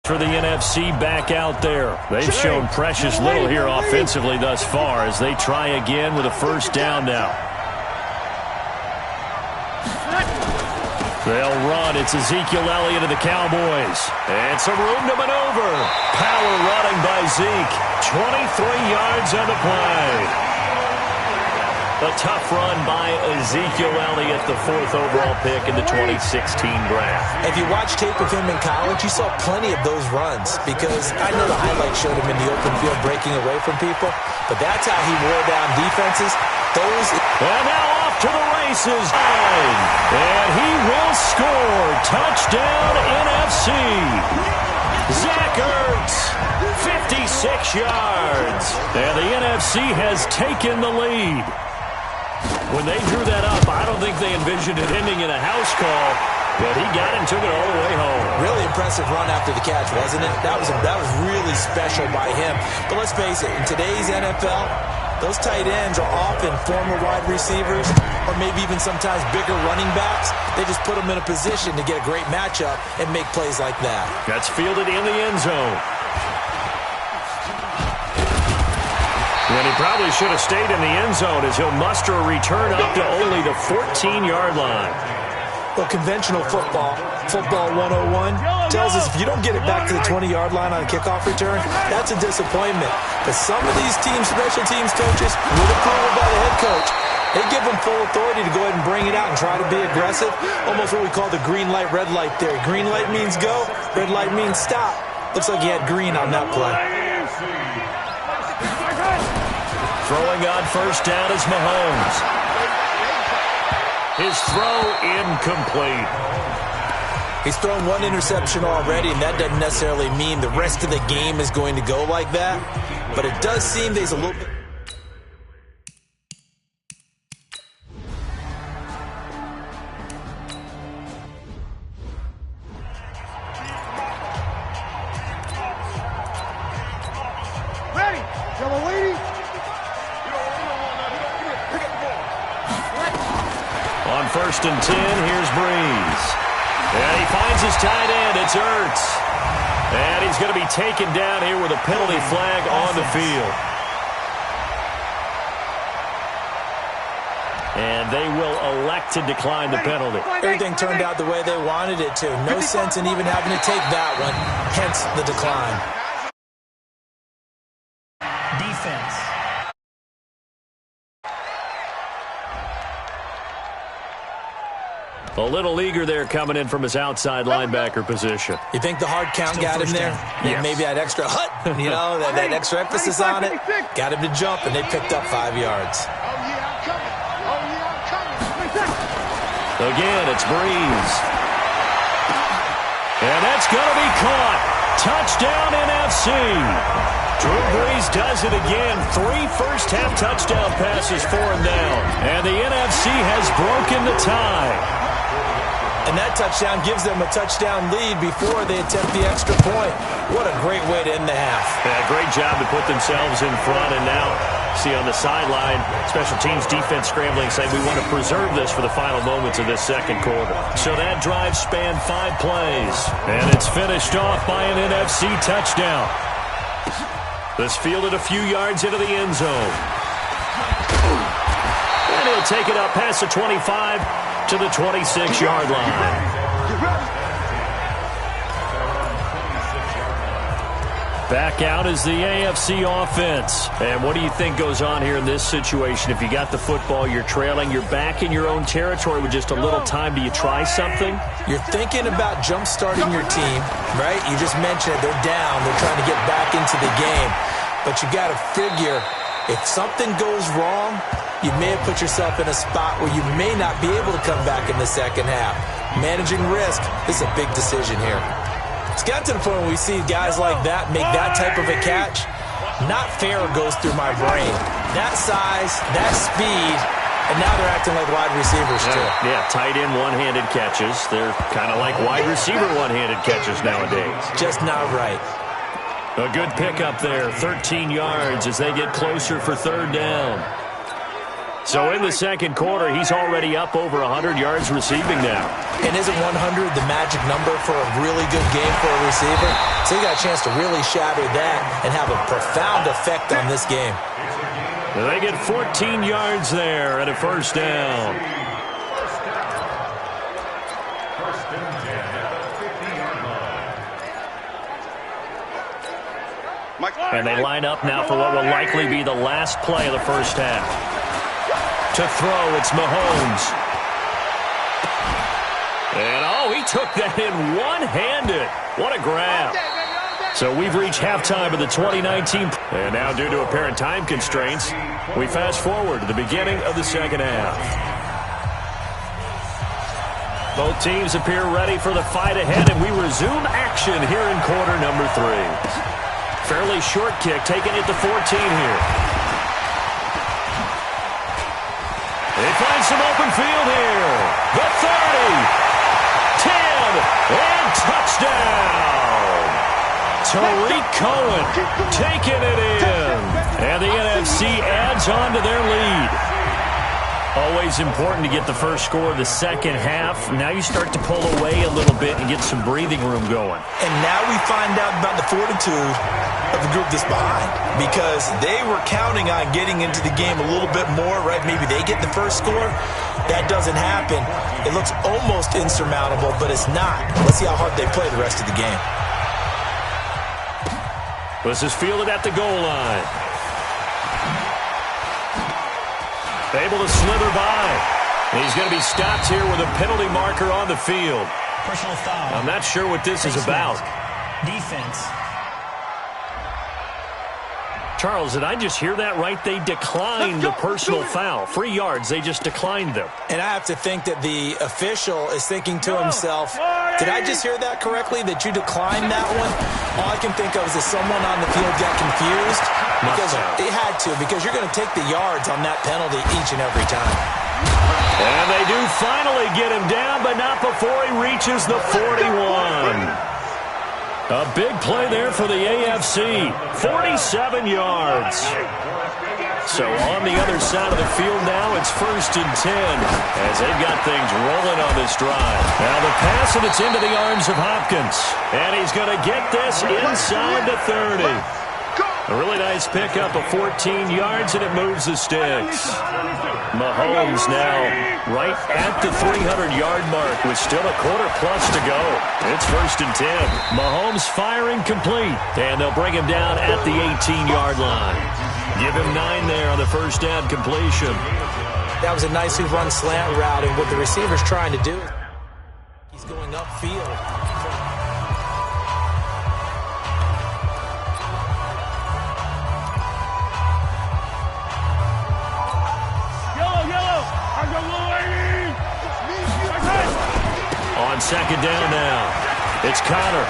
For the NFC back out there. They've shown precious little here offensively thus far as they try again with a first down now. They'll run. It's Ezekiel Elliott of the Cowboys. And some room to maneuver. Power running by Zeke. 23 yards on the play. A tough run by Ezekiel Elliott, the 4th overall pick in the 2016 draft. If you watch tape of him in college, you saw plenty of those runs because I know the highlights showed him in the open field breaking away from people, but that's how he wore down defenses. And now off to the races. And he will score. Touchdown NFC. Zach Ertz, 56 yards. And the NFC has taken the lead. When they drew that up, I don't think they envisioned it ending in a house call, but he got it and took it all the way home. Really impressive run after the catch, wasn't it? That was really special by him. But let's face it, in today's NFL, those tight ends are often former wide receivers or maybe even sometimes bigger running backs. They just put them in a position to get a great matchup and make plays like that. That's fielded in the end zone. And he probably should have stayed in the end zone as he'll muster a return up to only the 14-yard line. Well, conventional football 101, tells us if you don't get it back to the 20-yard line on a kickoff return, that's a disappointment. But some of these teams, special teams coaches, with approval by the head coach, they give them full authority to go ahead and bring it out and try to be aggressive. Almost what we call the green light, red light theory. Green light means go, red light means stop. Looks like he had green on that play. Throwing on first down is Mahomes. His throw incomplete. He's thrown one interception already, and that doesn't necessarily mean the rest of the game is going to go like that. But it does seem there's a little bit. First and 10, here's Breeze. And he finds his tight end, it's Ertz. And he's going to be taken down here with a penalty flag on the field. And they will elect to decline the penalty. Everything turned out the way they wanted it to. No sense in even having to take that one, hence the decline. Defense. A little eager there coming in from his outside linebacker position. You think the hard count got him there? Yes. Maybe that extra that extra emphasis on it got him to jump, and they picked up 5 yards. Again, it's Breeze. And that's going to be caught. Touchdown NFC. Drew Brees does it again. 3 first-half touchdown passes for him down. And the NFC has broken the tie. And that touchdown gives them a touchdown lead before they attempt the extra point. What a great way to end the half. Yeah, great job to put themselves in front. And now, see on the sideline, special teams defense scrambling, saying we want to preserve this for the final moments of this second quarter. So that drive spanned 5 plays. And it's finished off by an NFC touchdown. This fielded a few yards into the end zone. And he'll take it up past the 25 to the 26-yard line. Back out is the AFC offense. And what do you think goes on here in this situation? If you got the football, you're trailing, you're back in your own territory with just a little time. Do you try something? You're thinking about jump-starting your team, right? You just mentioned it. They're down. They're trying to get back into the game. But you got to figure if something goes wrong, you may have put yourself in a spot where you may not be able to come back in the second half. Managing risk, this is a big decision here. It's got to the point where we see guys like that make that type of a catch. Not fair goes through my brain. That size, that speed, and now they're acting like wide receivers too. Yeah, tight end one-handed catches. They're kind of like wide receiver one-handed catches nowadays. Just not right. A good pickup there, 13 yards as they get closer for third down. So in the second quarter, he's already up over 100 yards receiving now. And isn't 100 the magic number for a really good game for a receiver? So he got a chance to really shatter that and have a profound effect on this game. They get 14 yards there and a first down. And they line up now for what will likely be the last play of the first half. To throw, it's Mahomes. And, he took that in one-handed. What a grab. So we've reached halftime of the 2019. And now, due to apparent time constraints, we fast forward to the beginning of the second half. Both teams appear ready for the fight ahead, and we resume action here in quarter number 3. Fairly short kick, taking it to 14 here. They find some open field here. The 30, 10, and touchdown. Tariq Cohen taking it in. And the NFC adds on to their lead. Always important to get the first score of the second half. Now you start to pull away a little bit and get some breathing room going. And now we find out about the fortitude of the group that's behind, because they were counting on getting into the game a little bit more, right? Maybe they get the first score. That doesn't happen. It looks almost insurmountable, but it's not. Let's see how hard they play the rest of the game. This is fielded at the goal line. Able to slither by. And he's going to be stopped here with a penalty marker on the field. Personal foul. I'm not sure what this is about. Defense. Charles, did I just hear that right? They declined the personal foul. 3 yards, they just declined them. And I have to think that the official is thinking to himself, did I just hear that correctly, that you declined that one? All I can think of is that someone on the field got confused. Because it had to, because you're going to take the yards on that penalty each and every time. And they do finally get him down, but not before he reaches the 41. A big play there for the AFC. 47 yards. So on the other side of the field now, it's 1st and 10 as they've got things rolling on this drive. Now the pass, and it's into the arms of Hopkins. And he's going to get this inside the 30. A really nice pickup of 14 yards, and it moves the sticks. Mahomes now right at the 300-yard mark with still a quarter plus to go. It's 1st and 10. Mahomes firing complete, and they'll bring him down at the 18-yard line. Give him 9 there on the first down completion. That was a nicely run slant route, and what the receiver's trying to do, he's going upfield. On second down now, it's Connor.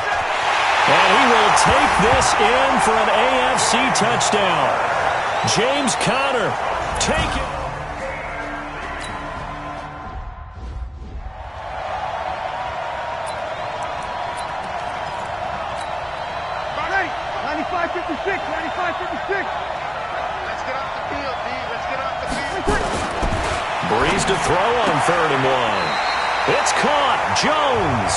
And he will take this in for an AFC touchdown. James Conner, take it. About 8, 95-56, 95-56. Let's get off the field, D. Let's get off the field. Breeze to throw on 3rd and 1. It's caught. Jones.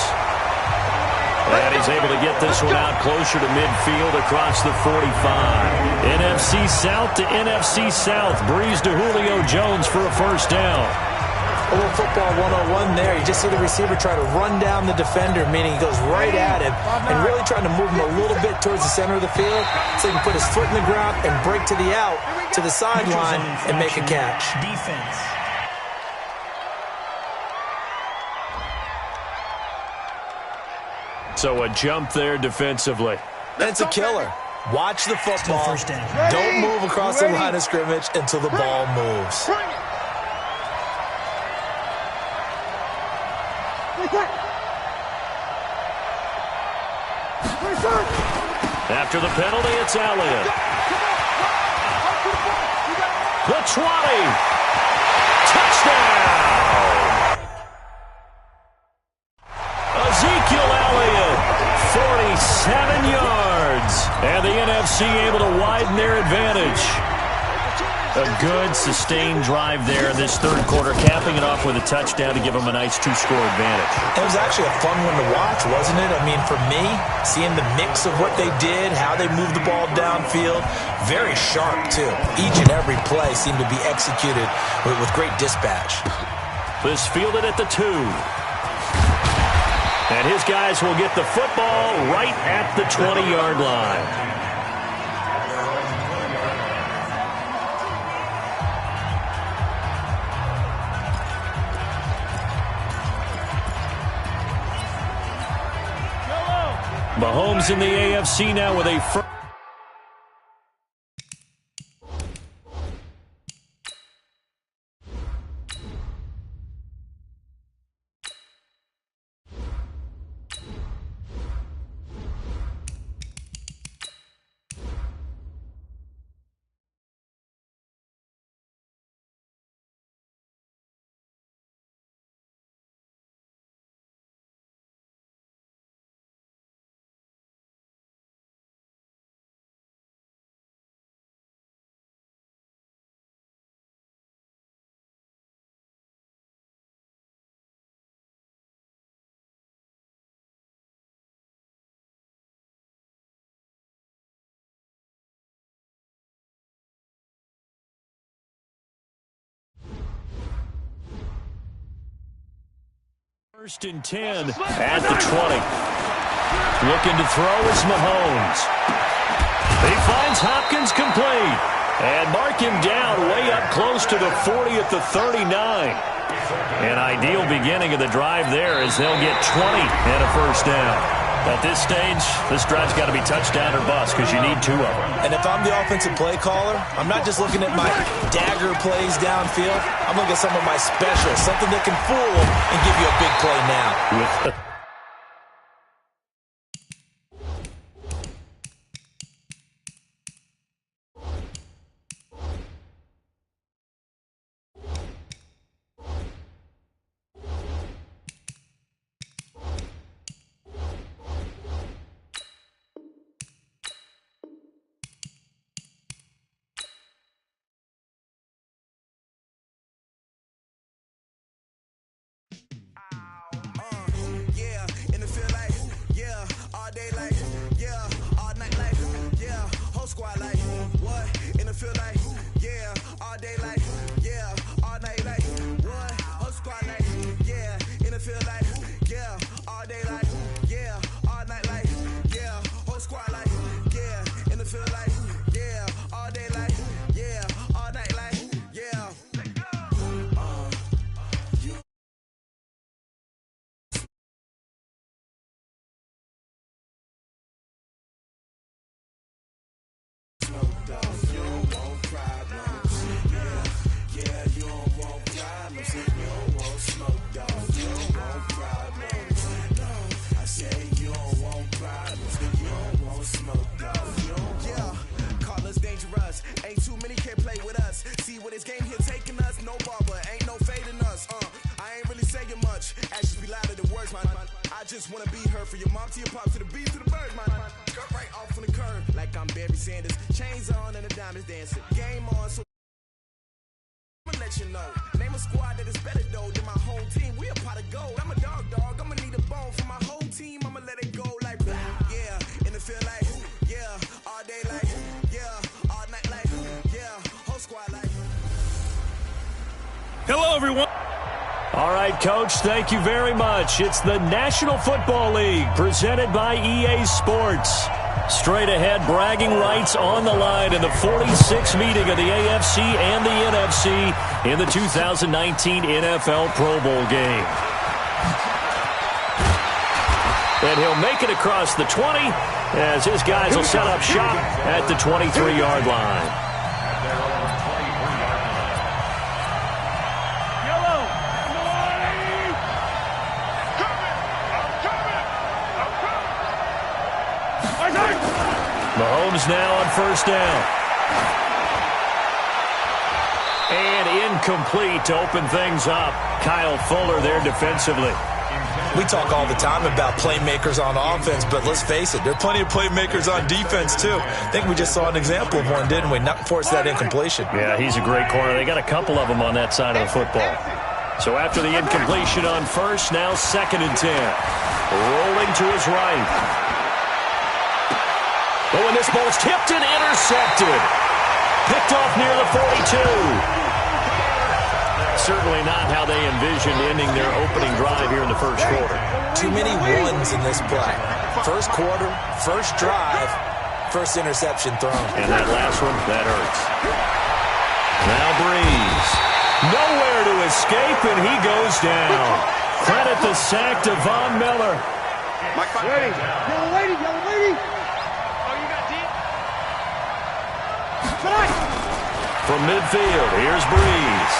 And he's able to get this one out closer to midfield across the 45. NFC South to NFC South. Breeze to Julio Jones for a first down. A little football 101 there. You just see the receiver try to run down the defender, meaning he goes right at him and really trying to move him a little bit towards the center of the field so he can put his foot in the ground and break to the out, to the sideline, and make a catch. Defense. So a jump there defensively. That's a killer. Watch the football. First down. Don't move across the line of scrimmage until the ball moves. After the penalty, it's Elliott. The 20. Touchdown! Ezekiel Elliott, 47 yards. And the NFC able to widen their advantage. A good, sustained drive there in this third quarter, capping it off with a touchdown to give them a nice two-score advantage. It was actually a fun one to watch, wasn't it? I mean, for me, seeing the mix of what they did, how they moved the ball downfield, very sharp, too. Each and every play seemed to be executed with great dispatch. This fielded at the 2. And his guys will get the football right at the 20-yard line. Mahomes in the AFC now with a first. First and 10 at the 20. Looking to throw is Mahomes. He finds Hopkins complete. And mark him down way up close to the 40 at the 39. An ideal beginning of the drive there as they'll get 20 and a first down. At this stage, this drive's got to be touchdown or bust because you need 2 of them. And if I'm the offensive play caller, I'm not just looking at my dagger plays downfield. I'm looking at some of my specials, something that can fool them and give you a big play now. Hello, everyone. All right, Coach, thank you very much. It's the National Football League presented by EA Sports. Straight ahead, bragging rights on the line in the 46th meeting of the AFC and the NFC in the 2019 NFL Pro Bowl game. And he'll make it across the 20 as his guys will set up shop at the 23-yard line. Mahomes now on first down. And incomplete to open things up. Kyle Fuller there defensively. We talk all the time about playmakers on offense, but let's face it, there are plenty of playmakers on defense, too. I think we just saw an example of one, didn't we? Not force that incompletion. Yeah, he's a great corner. They got a couple of them on that side of the football. So after the incompletion on first, now 2nd and 10. Rolling to his right. Oh, and this ball's tipped and intercepted. Picked off near the 42. Certainly not how they envisioned ending their opening drive here in the first quarter. Too many ones in this play. First quarter, first drive, first interception thrown. And that last one, that hurts. Now Breeze. Nowhere to escape, and he goes down. Credit the sack to Von Miller. Ready. Yellow lady, yellow lady. Oh, you got deep? From midfield, here's Breeze.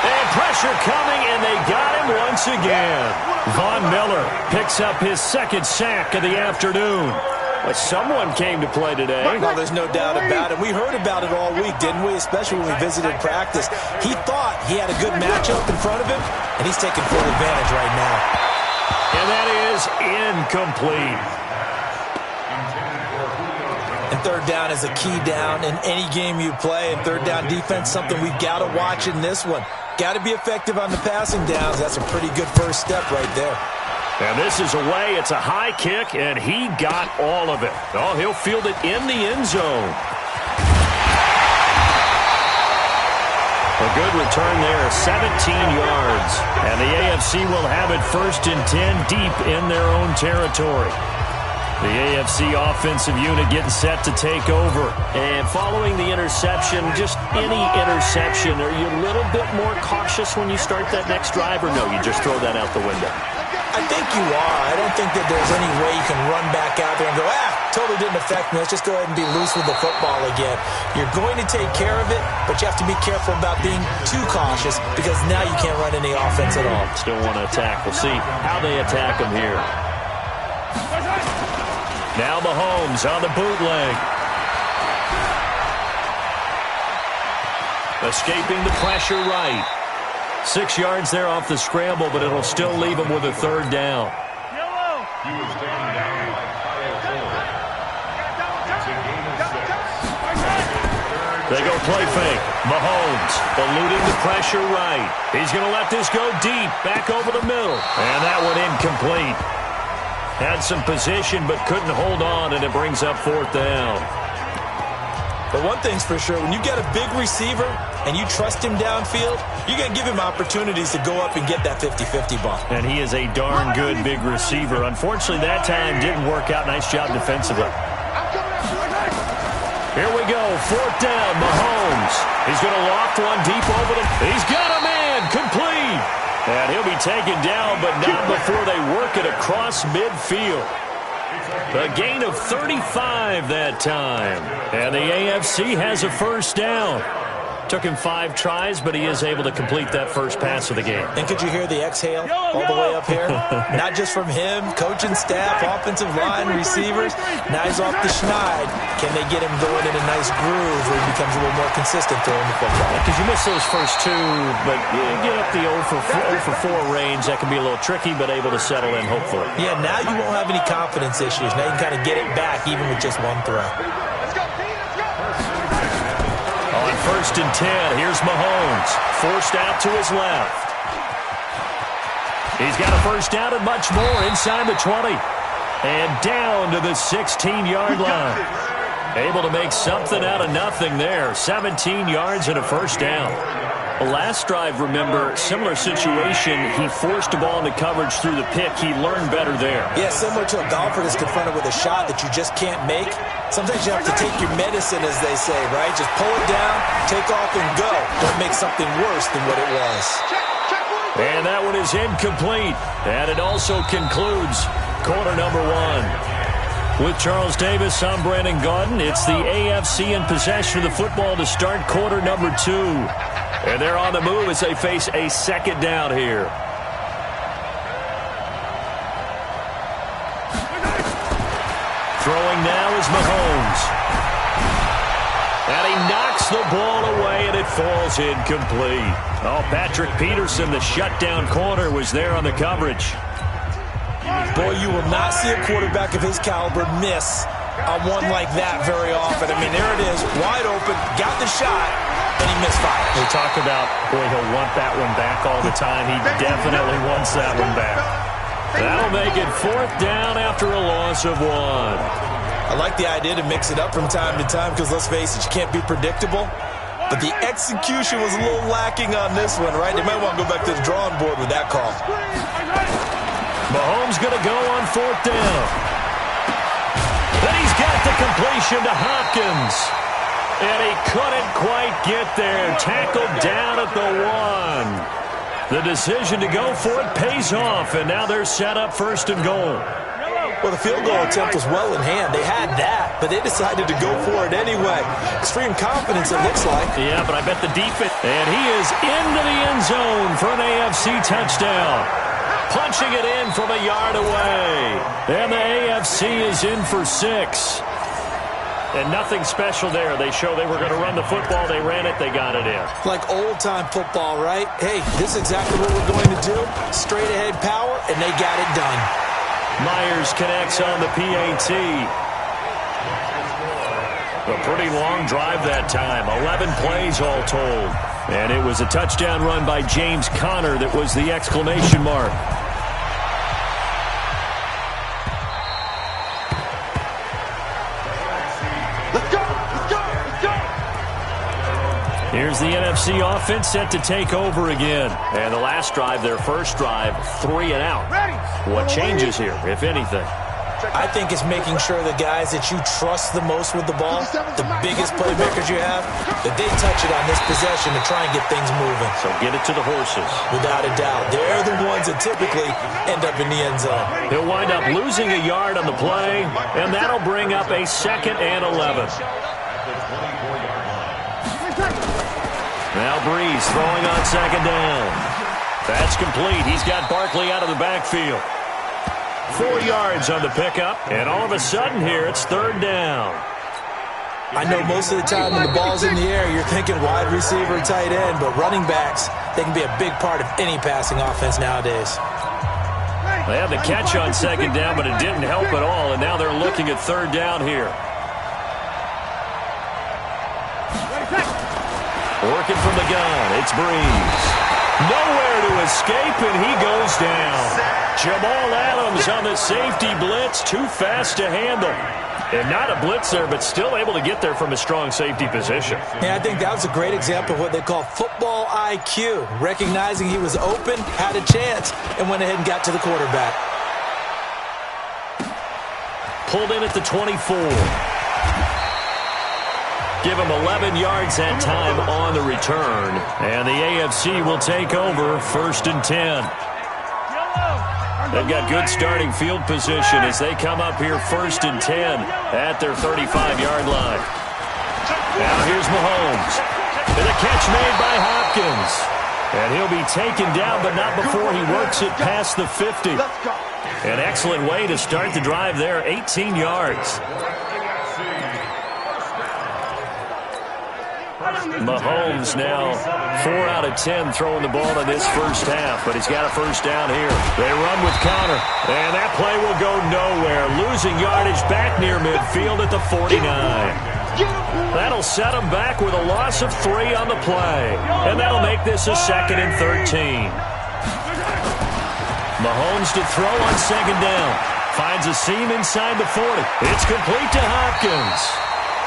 And pressure coming, and they got him once again. Von Miller picks up his 2nd sack of the afternoon. But someone came to play today. Oh, there's no doubt about it. We heard about it all week, didn't we? Especially when we visited practice. He thought he had a good matchup in front of him, and he's taking full advantage right now. And that is incomplete. And third down is a key down in any game you play. And third down defense, something we've got to watch in this one. Got to be effective on the passing downs. That's a pretty good first step right there. And this is away. It's a high kick, and he got all of it. Oh, he'll field it in the end zone. A good return there, 17 yards. And the AFC will have it 1st and 10 deep in their own territory. The AFC offensive unit getting set to take over. And following the interception, just any interception, are you a little bit more cautious when you start that next drive, or no, you just throw that out the window? I think you are. I don't think that there's any way you can run back out there and go, totally didn't affect me. Let's just go ahead and be loose with the football again. You're going to take care of it, but you have to be careful about being too cautious because now you can't run any offense at all. Still want to attack. We'll see how they attack him here. Now Mahomes on the bootleg. Escaping the pressure right. 6 yards there off the scramble, but it'll still leave him with a 3rd down. They go play fake. Mahomes eluding the pressure right. He's going to let this go deep, back over the middle. And that one incomplete. Had some position, but couldn't hold on, and it brings up 4th down. But one thing's for sure, when you get a big receiver and you trust him downfield, you're going to give him opportunities to go up and get that 50-50 ball. And he is a darn good big receiver. Unfortunately, that time didn't work out. Nice job defensively. Here we go, 4th down, Mahomes. He's going to loft one deep over the... He's got a man, complete. And he'll be taken down, but not before they work it across midfield. A gain of 35 that time. And the AFC has a 1st down. Took him 5 tries, but he is able to complete that first pass of the game. And could you hear the exhale all the way up here? Not just from him, coaching staff, offensive line, receivers. Now he's off the schneid. Can they get him going in a nice groove where he becomes a little more consistent throwing the football? Because you miss those first 2, but you get up the 0 for 4 range. That can be a little tricky, but able to settle in, hopefully. Yeah, now you won't have any confidence issues. Now you can kind of get it back even with just one throw. On 1st and 10, here's Mahomes. Forced out to his left. He's got a 1st down and much more inside the 20. And down to the 16-yard line. Able to make something out of nothing there. 17 yards and a 1st down. Last drive, remember, similar situation. He forced the ball into coverage through the pick. He learned better there. Yeah, similar to a golfer that's confronted with a shot that you just can't make. Sometimes you have to take your medicine, as they say, right? Just pull it down, take off, and go. Don't make something worse than what it was. And that one is incomplete. And it also concludes quarter number 1. With Charles Davis, I'm Brandon Gaudin. It's the AFC in possession of the football to start quarter number 2. And they're on the move as they face a 2nd down here. Throwing now is Mahomes. And he knocks the ball away, and it falls incomplete. Oh, Patrick Peterson, the shutdown corner, was there on the coverage. Boy, you will not see a quarterback of his caliber miss on one like that very often. I mean, there it is, wide open, got the shot, and he misfires. We talk about, boy, he'll want that one back all the time. He definitely wants that one back. That'll make it 4th down after a loss of 1. I like the idea to mix it up from time to time because, let's face it, you can't be predictable. But the execution was a little lacking on this one, right? They might want to go back to the drawing board with that call. Mahomes going to go on 4th down. Then he's got the completion to Hopkins. And he couldn't quite get there. Tackled down at the 1. The decision to go for it pays off, and now they're set up 1st and goal. Well, the field goal attempt was well in hand. They had that, but they decided to go for it anyway. Extreme confidence, it looks like. Yeah, but I bet the defense. And he is into the end zone for an AFC touchdown. Punching it in from a yard away. And the AFC is in for 6. And nothing special there. They show they were going to run the football. They ran it. They got it in. Like old-time football, right? Hey, this is exactly what we're going to do. Straight-ahead power, and they got it done. Myers connects on the PAT. A pretty long drive that time. 11 plays all told. And it was a touchdown run by James Conner that was the exclamation mark. Here's the NFC offense set to take over again. And the last drive, their first drive, 3 and out. What changes here, if anything? I think it's making sure the guys that you trust the most with the ball, the biggest playmakers you have, that they touch it on this possession to try and get things moving. So get it to the horses. Without a doubt. They're the ones that typically end up in the end zone. He'll wind up losing a yard on the play, and that'll bring up a 2nd and 11. Now Breeze throwing on 2nd down. That's complete. He's got Barkley out of the backfield. 4 yards on the pickup, and all of a sudden here it's 3rd down. I know most of the time when the ball's in the air, you're thinking wide receiver, tight end, but running backs, they can be a big part of any passing offense nowadays. They had the catch on 2nd down, but it didn't help at all, and now they're looking at 3rd down here. Working from the gun, it's Breeze. Nowhere to escape, and he goes down. Jamal Adams on the safety blitz, too fast to handle. And not a blitz there, but still able to get there from a strong safety position. Yeah, I think that was a great example of what they call football IQ. Recognizing he was open, had a chance, and went ahead and got to the quarterback. Pulled in at the 24. Give him 11 yards that time on the return. And the AFC will take over 1st and 10. They've got good starting field position as they come up here 1st and 10 at their 35-yard line. Now here's Mahomes. And a catch made by Hopkins. And he'll be taken down, but not before he works it past the 50. An excellent way to start the drive there, 18 yards. Mahomes now 4 out of 10 throwing the ball in this first half, but he's got a 1st down here. They run with Conner, and that play will go nowhere. Losing yardage back near midfield at the 49. That'll set him back with a loss of 3 on the play, and that'll make this a 2nd and 13. Mahomes to throw on 2nd down. Finds a seam inside the 40. It's complete to Hopkins.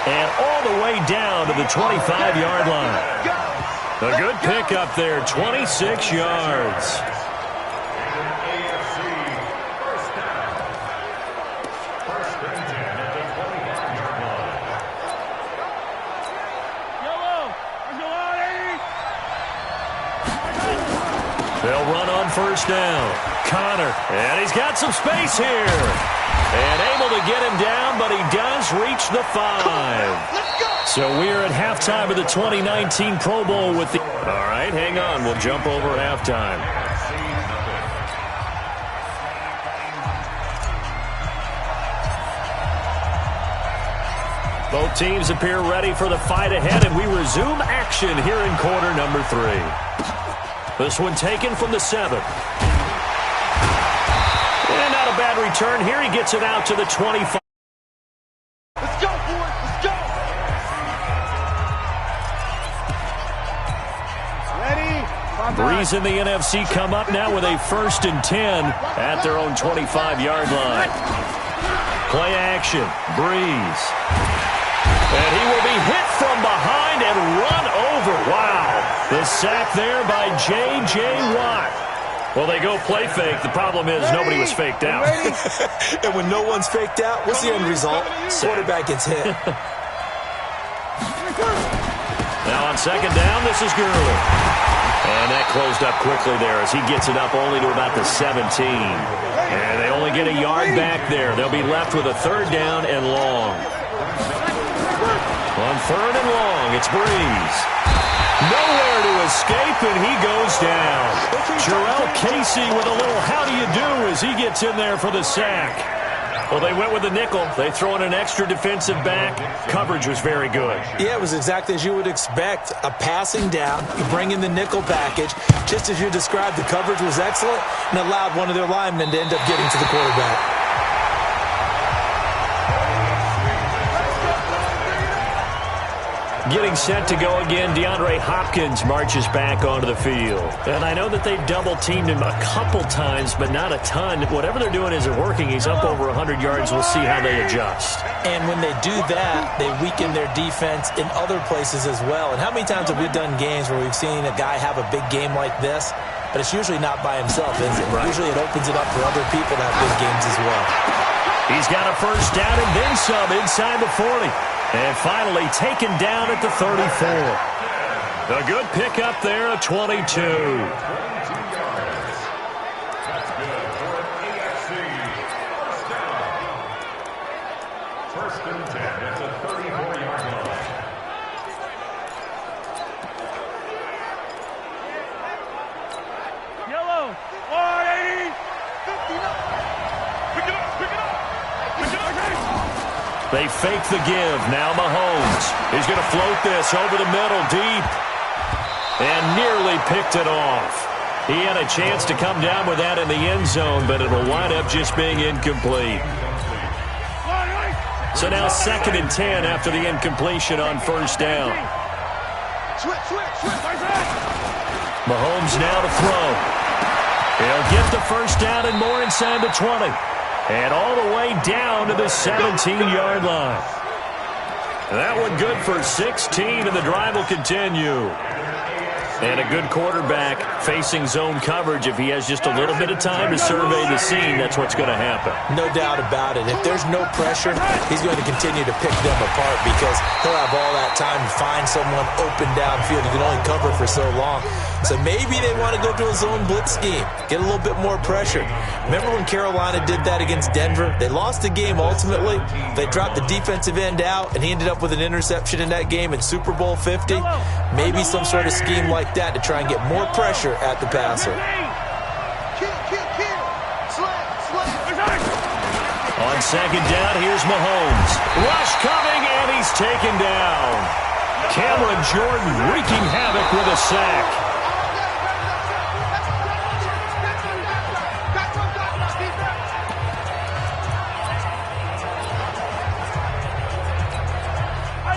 And all the way down to the 25-yard line. A good pickup there, 26 yards. They'll run on 1st down. Conner, and he's got some space here. And able to get him down, but he does reach the 5. So we're at halftime of the 2019 Pro Bowl with the... All right, hang on. We'll jump over halftime. Both teams appear ready for the fight ahead, and we resume action here in quarter number 3. This one taken from the 7. And not a bad on return here. He gets it out to the 25. Let's go, boys. Let's go. Ready? Breeze and the NFC come up now with a 1st and 10 at their own 25-yard line. Play action. Breeze. And he will be hit from behind and run over. Wow. The sack there by J.J. Watt. Well, they go play fake. The problem is nobody was faked out. And when no one's faked out, what's the end result? Quarterback gets hit. Now on 2nd down, this is Gurley. And that closed up quickly there as he gets it up only to about the 17. And they only get a yard back there. They'll be left with a 3rd down and long. On 3rd and long, it's Breeze. Nowhere to escape, and he goes down. Jarrell Casey with a little how-do-you-do as he gets in there for the sack. Well, they went with the nickel. They throw in an extra defensive back. Coverage was very good. Yeah, it was exactly as you would expect. A passing down, you bring in the nickel package. Just as you described, the coverage was excellent and allowed one of their linemen to end up getting to the quarterback. Getting set to go again, DeAndre Hopkins marches back onto the field. And I know that they've double-teamed him a couple times, but not a ton. Whatever they're doing isn't working. He's up over 100 yards. We'll see how they adjust. And when they do that, they weaken their defense in other places as well. And how many times have we done games where we've seen a guy have a big game like this? But it's usually not by himself, is it? Right. Usually it opens it up for other people to have big games as well. He's got a 1st down and then some inside the 40. And finally taken down at the 34. A good pickup there, a 22. First and 10 at the 34-yard line. Yellow. 180. 59. Pick it up. Pick it up. Pick it up. They fake the give. Now Mahomes. He's going to float this over the middle deep. And nearly picked it off. He had a chance to come down with that in the end zone, but it'll wind up just being incomplete. So now 2nd and 10 after the incompletion on 1st down. Mahomes now to throw. He'll get the 1st down and more inside the 20. And all the way down to the 17-yard line. That one good for 16, and the drive will continue. And a good quarterback facing zone coverage. If he has just a little bit of time to survey the scene, that's what's going to happen. No doubt about it. If there's no pressure, he's going to continue to pick them apart because he'll have all that time to find someone open downfield. He can only cover for so long. So maybe they want to go to a zone blitz scheme, get a little bit more pressure. Remember when Carolina did that against Denver? They lost the game ultimately. They dropped the defensive end out, and he ended up with an interception in that game in Super Bowl 50. Maybe some sort of scheme like that to try and get more pressure at the passer. On 2nd down, here's Mahomes. Rush coming, and he's taken down. Cameron Jordan wreaking havoc with a sack.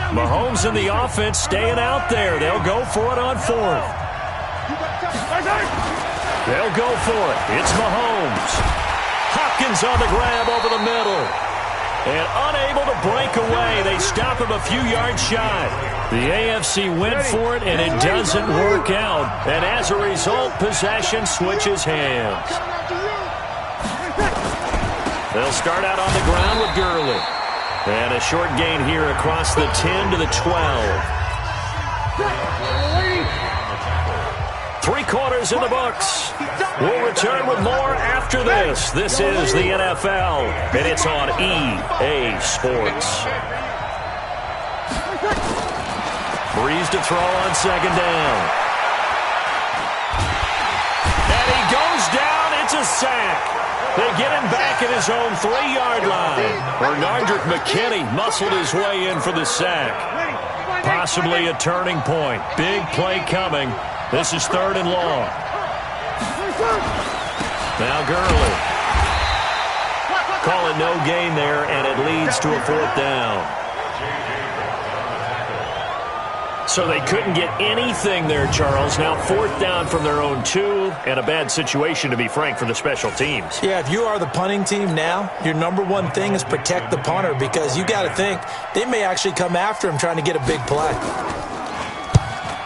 Mahomes and the offense staying out there. They'll go for it on 4th. They'll go for it. It's Mahomes. Hopkins on the grab over the middle. And unable to break away. They stop him a few yards shy. The AFC went for it, and it doesn't work out. And as a result, possession switches hands. They'll start out on the ground with Gurley. And a short gain here across the 10 to the 12. 3 quarters in the books. We'll return with more after this. This is the NFL, and it's on EA Sports. Breeze to throw on 2nd down. And he goes down. It's a sack. They get him back at his own 3-yard line. Bernardrick McKinney muscled his way in for the sack. Possibly a turning point. Big play coming. This is 3rd and long. Now Gurley. call it no gain there, and it leads to a 4th down. So they couldn't get anything there, Charles. Now 4th down from their own 2, and a bad situation, to be frank, for the special teams. Yeah, if you are the punting team now, your number one thing is protect the punter, because you got to think they may actually come after him trying to get a big play.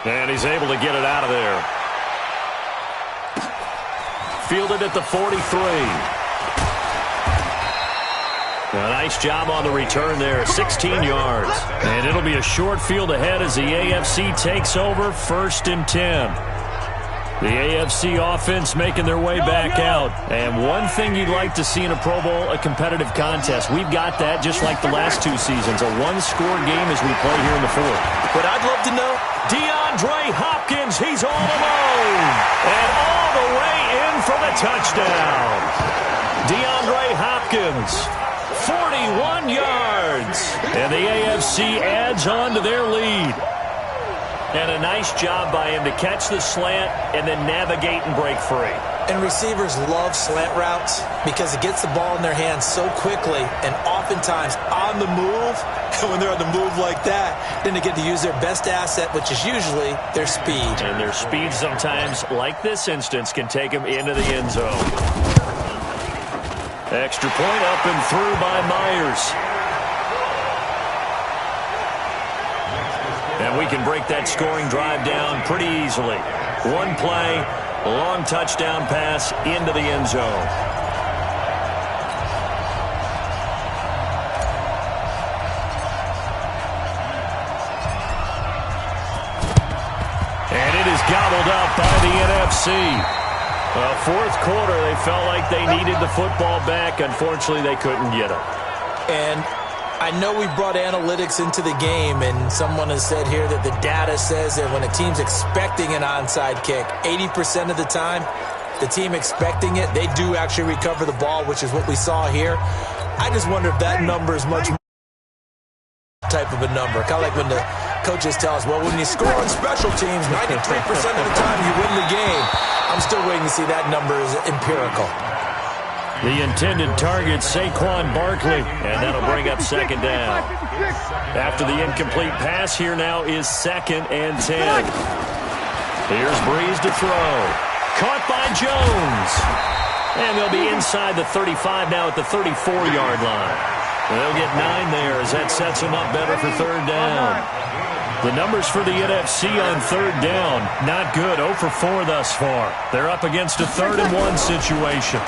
And he's able to get it out of there. Fielded at the 43. A nice job on the return there, 16 yards. And it'll be a short field ahead as the AFC takes over, 1st and 10. The AFC offense making their way back out. And one thing you'd like to see in a Pro Bowl, a competitive contest. We've got that just like the last 2 seasons, a one-score game as we play here in the 4th. But I'd love to know, DeAndre Hopkins, he's all alone. And all the way in for the touchdown. DeAndre Hopkins, 41 yards. And the AFC adds on to their lead. And a nice job by him to catch the slant and then navigate and break free. And receivers love slant routes because it gets the ball in their hands so quickly and oftentimes on the move. And when they're on the move like that, then they get to use their best asset, which is usually their speed. And their speed sometimes, like this instance, can take them into the end zone. Extra point up and through by Myers. And we can break that scoring drive down pretty easily. One play, long touchdown pass into the end zone. And it is gobbled up by the NFC. 4th quarter, they felt like they needed the football back. Unfortunately, they couldn't get it. And I know we brought analytics into the game, and someone has said here that the data says that when a team's expecting an onside kick, 80% of the time, the team expecting it, they do actually recover the ball, which is what we saw here. I just wonder if that number is much more type of a number. Kind of like when the coaches tell us, well, when you score on special teams, 93% of the time you win the game. I'm still waiting to see that number is empirical. The intended target, Saquon Barkley, and that'll bring up 2nd down. After the incomplete pass, here now is 2nd and 10. Here's Breeze to throw. Caught by Jones. And they'll be inside the 35 now at the 34-yard line. They'll get 9 there as that sets them up better for 3rd down. The numbers for the NFC on 3rd down, not good. 0 for 4 thus far. They're up against a 3rd and 1 situation.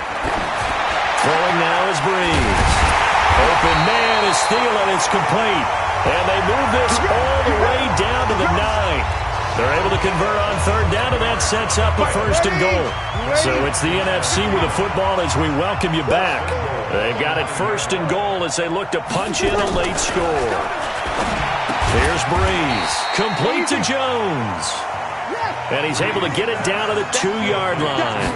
Throwing now is Breeze. Open man is stealing. It's complete. And they move this all the way down to the 9. They're able to convert on 3rd down, and that sets up a 1st and goal. So it's the NFC with the football as we welcome you back. They've got it 1st and goal as they look to punch in a late score. Here's Breeze. Complete to Jones. And he's able to get it down to the 2-yard line.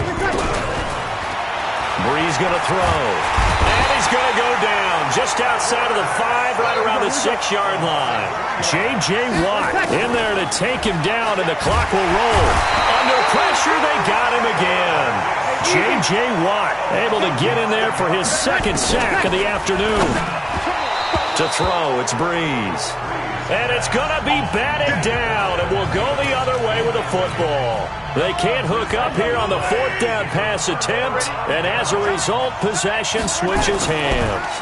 Breeze going to throw. And he's going to go down just outside of the 5, right around the 6-yard line. J.J. Watt in there to take him down, and the clock will roll. Under pressure, they got him again. J.J. Watt able to get in there for his 2nd sack of the afternoon. To throw, it's Breeze. And it's going to be batted down, and we'll go the other way with the football. They can't hook up here on the 4th down pass attempt, and as a result, possession switches hands.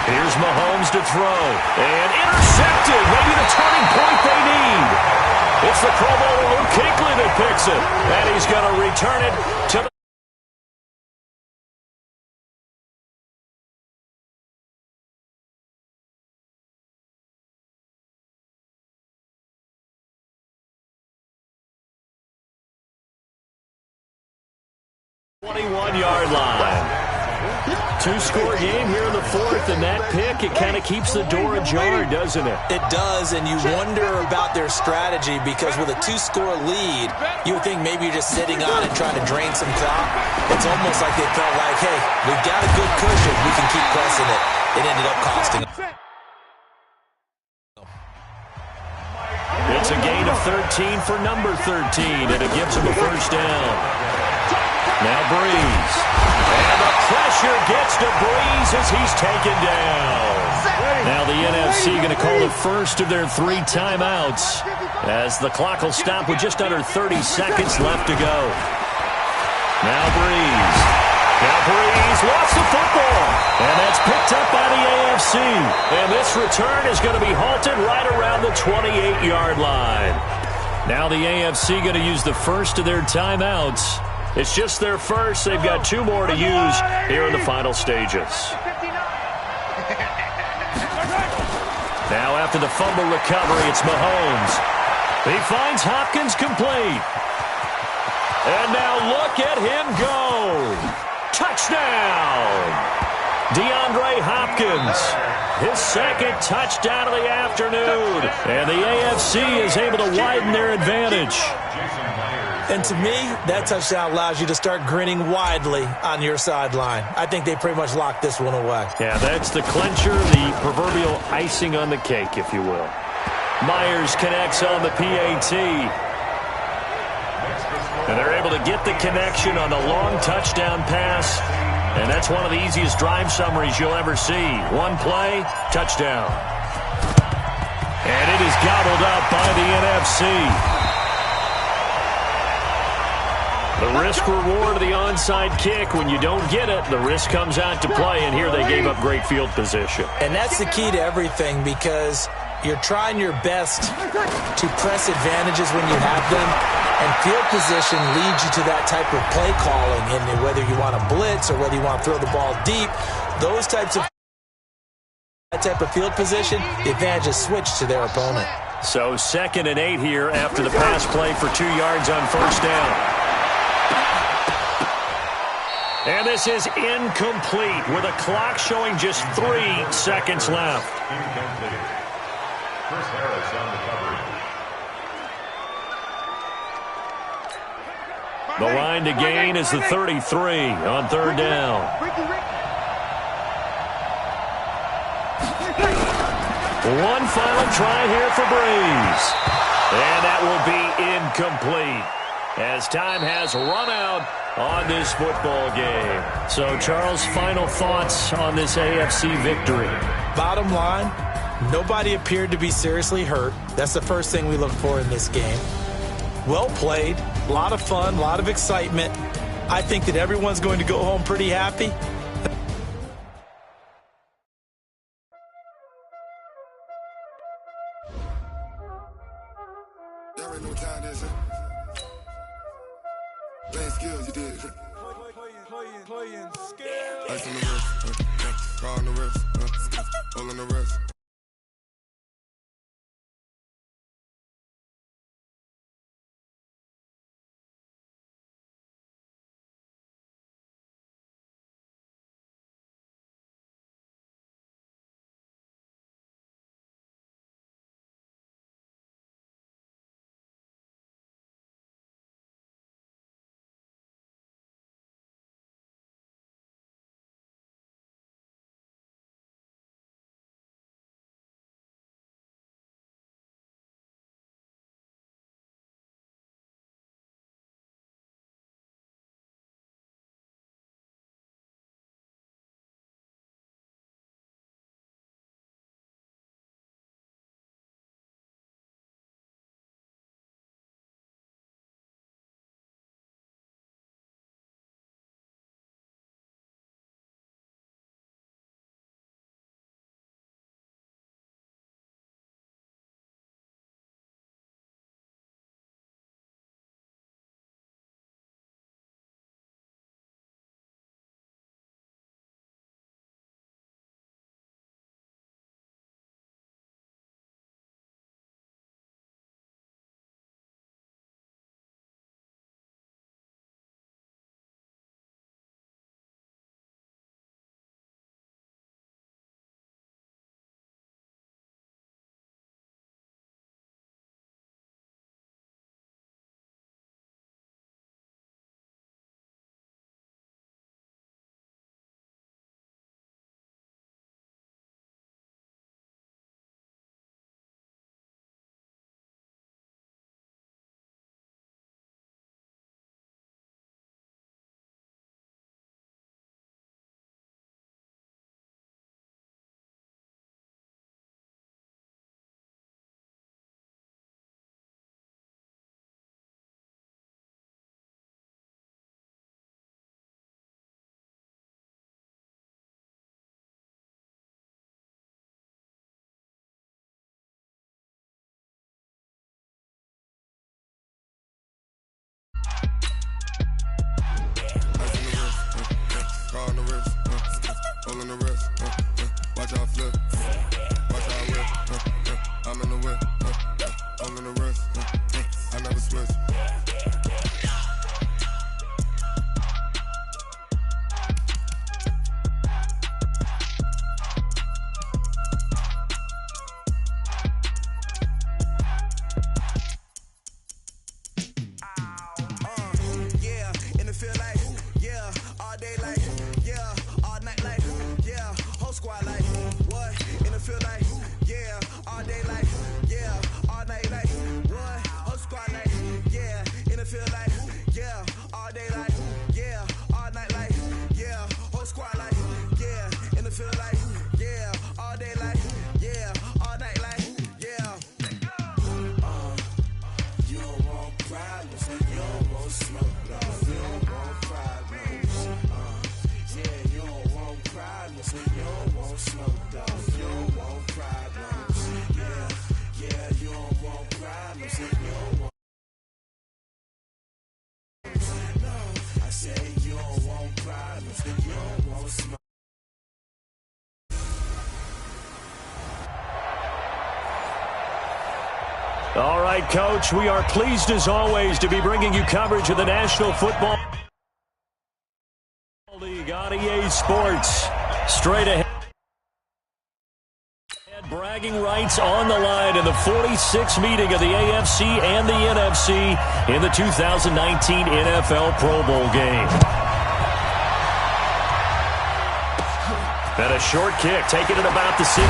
Here's Mahomes to throw, and intercepted, maybe the turning point they need. It's the Pro Bowler Luke Kuechly that picks it, and he's going to return it to the 21-yard line. 2-score game here in the 4th, and that pick, it kind of keeps the door ajar, doesn't it? It does, and you wonder about their strategy because with a 2-score lead, you would think maybe you're just sitting on it trying to drain some clock. It's almost like they felt like, hey, we've got a good cushion. We can keep pressing it. It ended up costing them. It's a gain of 13 for number 13, and it gives him a 1st down. Now Breeze. And the pressure gets to Breeze as he's taken down. Now the NFC going to call the first of their 3 timeouts as the clock will stop with just under 30 seconds left to go. Now Breeze. Now Breeze lost the football. And that's picked up by the AFC. And this return is going to be halted right around the 28-yard line. Now the AFC going to use the first of their timeouts. It's just their first. They've got 2 more to use here in the final stages. Now after the fumble recovery, it's Mahomes. He finds Hopkins complete. And now look at him go. Touchdown! DeAndre Hopkins, his second touchdown of the afternoon. And the AFC is able to widen their advantage. And to me, that touchdown allows you to start grinning widely on your sideline. I think they pretty much locked this one away. Yeah, that's the clincher, the proverbial icing on the cake, if you will. Myers connects on the PAT. And they're able to get the connection on the long touchdown pass. And that's one of the easiest drive summaries you'll ever see. 1 play, touchdown. And it is gobbled up by the NFC. The risk-reward of the onside kick, when you don't get it, the risk comes out to play, and here they gave up great field position. And that's the key to everything, because you're trying your best to press advantages when you have them, and field position leads you to that type of play calling, and whether you want to blitz or whether you want to throw the ball deep, those types of that type of field position, the advantage is switched to their opponent. So 2nd and 8 here after the pass play for 2 yards on first down. And this is incomplete with a clock showing just 3 seconds left. Incomplete. Chris Harris on the coverage. The line to gain is the 33 on 3rd down. One final try here for Breeze. And that will be incomplete as time has run out on this football game. So, Charles, final thoughts on this AFC victory? Bottom line, nobody appeared to be seriously hurt. That's the first thing we look for in this game. Well played, a lot of fun, a lot of excitement. I think that everyone's going to go home pretty happy. Playing skills, you did. Playing skills. Ice on the wrist, on the wrist, all on the wrist. All right, Coach, we are pleased as always to be bringing you coverage of the National Football League on EA Sports. Straight ahead. Bragging rights on the line in the 46th meeting of the AFC and the NFC in the 2019 NFL Pro Bowl game. And a short kick taken at about the 16.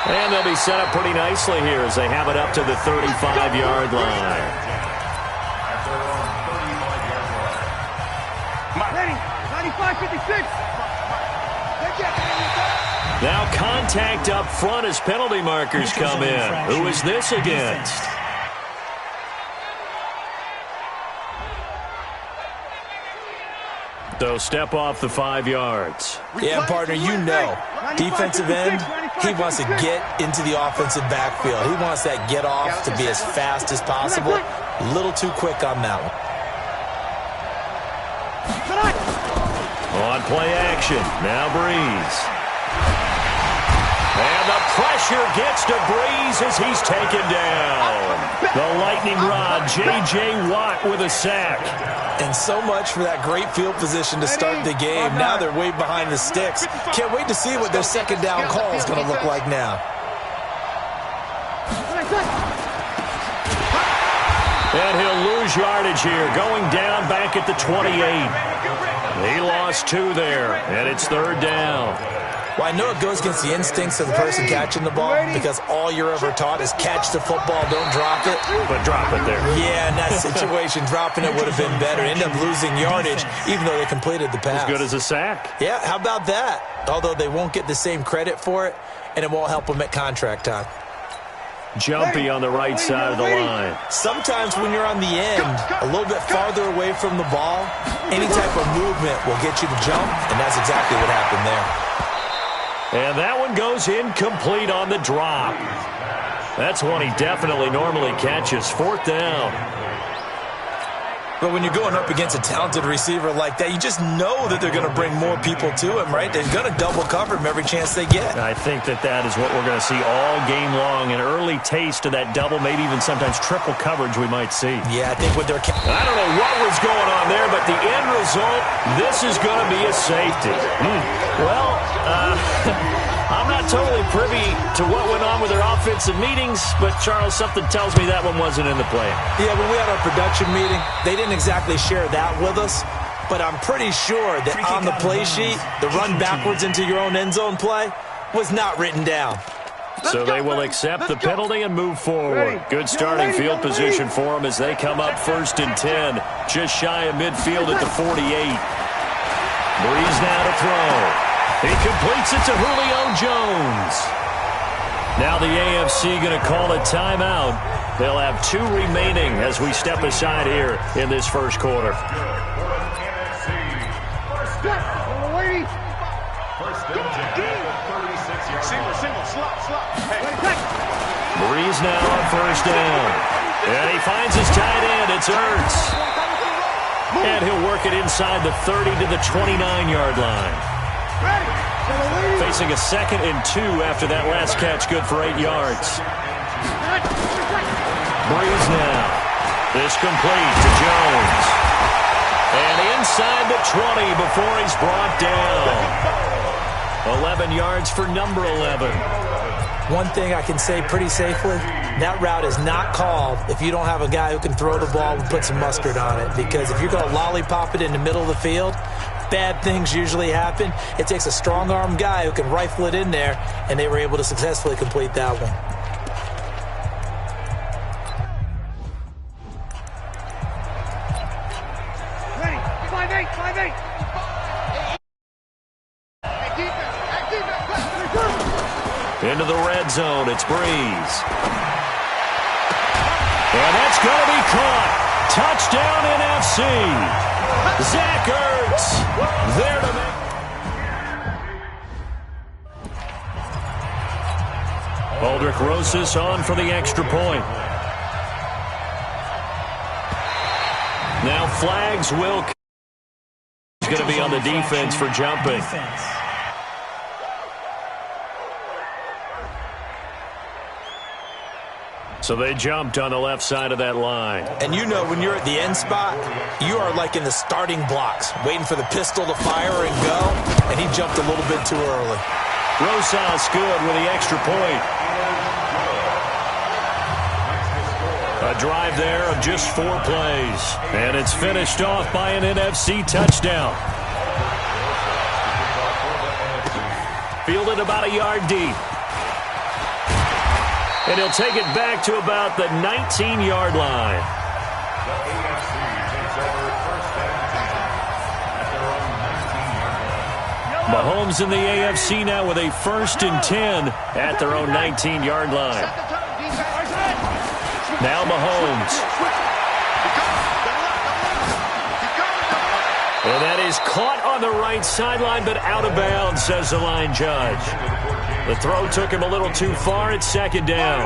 And they'll be set up pretty nicely here as they have it up to the 35-yard line. Ready, 95-56. Now contact up front as penalty markers come in. Who is this against? So step off the 5 yards. Yeah, partner, you know, defensive end, he wants to get into the offensive backfield. He wants that get off to be as fast as possible. A little too quick on that one. On play action, now Breeze. And the pressure gets to Breeze as he's taken down. The lightning rod, J.J. Watt with a sack. And so much for that great field position to start the game. Now they're way behind the sticks. Can't wait to see what their second down call is going to look like now. And he'll lose yardage here, going down back at the 28. He lost 2 there, and it's third down. Well, I know it goes against the instincts of the person catching the ball because all you're ever taught is catch the football, don't drop it. But drop it there. Yeah, in that situation, dropping it would have been better. End up losing yardage, even though they completed the pass. As good as a sack. Yeah, how about that? Although they won't get the same credit for it, and it won't help them at contract time. Jumpy on the right side of the line. Sometimes when you're on the end, a little bit farther away from the ball, any type of movement will get you to jump, and that's exactly what happened there. And that one goes incomplete on the drop. That's one he definitely normally catches. Fourth down. But when you're going up against a talented receiver like that, you just know that they're going to bring more people to him, right? They're going to double cover him every chance they get. I think that is what we're going to see all game long. An early taste of that double, maybe even sometimes triple coverage we might see. Yeah, I think with their... I don't know what was going on there, but the end result, this is going to be a safety. Well, I'm not totally privy to what went on with their offensive meetings, but, Charles, something tells me that one wasn't in the play. Yeah, when we had our production meeting, they didn't exactly share that with us, but I'm pretty sure that on the play sheet, the run backwards into your own end zone play was not written down. So they will accept the penalty and move forward. Good starting field position for them as they come up 1st and 10, just shy of midfield at the 48. Breeze now to throw. He completes it to Julio Jones. Now the AFC going to call a timeout. They'll have 2 remaining as we step aside here in this first quarter. Breeze now on 1st down. And he finds his tight end. It's Ertz. And he'll work it inside the 30 to the 29-yard line. Facing a 2nd and 2 after that last catch, good for 8 yards. Breeze now. This complete to Jones. And inside the 20 before he's brought down. 11 yards for number 11. One thing I can say pretty safely, that route is not called if you don't have a guy who can throw the ball and put some mustard on it. Because if you're going to lollipop it in the middle of the field, bad things usually happen. It takes a strong-arm guy who can rifle it in there, and they were able to successfully complete that one. Ready, 5-8, 5-8. Into the red zone, it's Breeze. And that's going to be caught. Touchdown NFC. Zach Ertz there to make. Aldrich Rosas on for the extra point. Now flags will. He's going to be on the defense for jumping. So they jumped on the left side of that line. And you know when you're at the end spot, you are like in the starting blocks, waiting for the pistol to fire and go, and he jumped a little bit too early. Rosas good with the extra point. A drive there of just 4 plays. And it's finished off by an NFC touchdown. Fielded about a yard deep. And he'll take it back to about the 19-yard line. Mahomes in the AFC now with a 1st and 10 at their own 19-yard line. Now Mahomes. And that is caught on the right sideline, but out of bounds, says the line judge. The throw took him a little too far at 2nd down.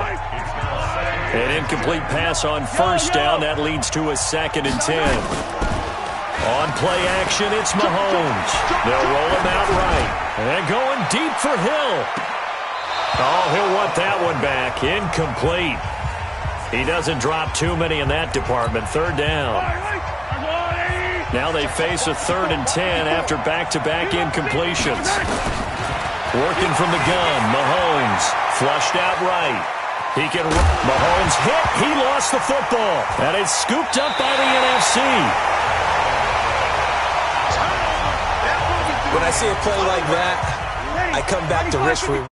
An incomplete pass on 1st down. That leads to a 2nd and 10. On play action, it's Mahomes. They'll roll him out right. And going deep for Hill. Oh, he'll want that one back. Incomplete. He doesn't drop too many in that department. 3rd down. Now they face a 3rd and 10 after back-to-back incompletions. Working from the gun, Mahomes flushed out right. He can. Mahomes hit. He lost the football. And it's scooped up by the NFC. When I see a play like that, I come back to Rich.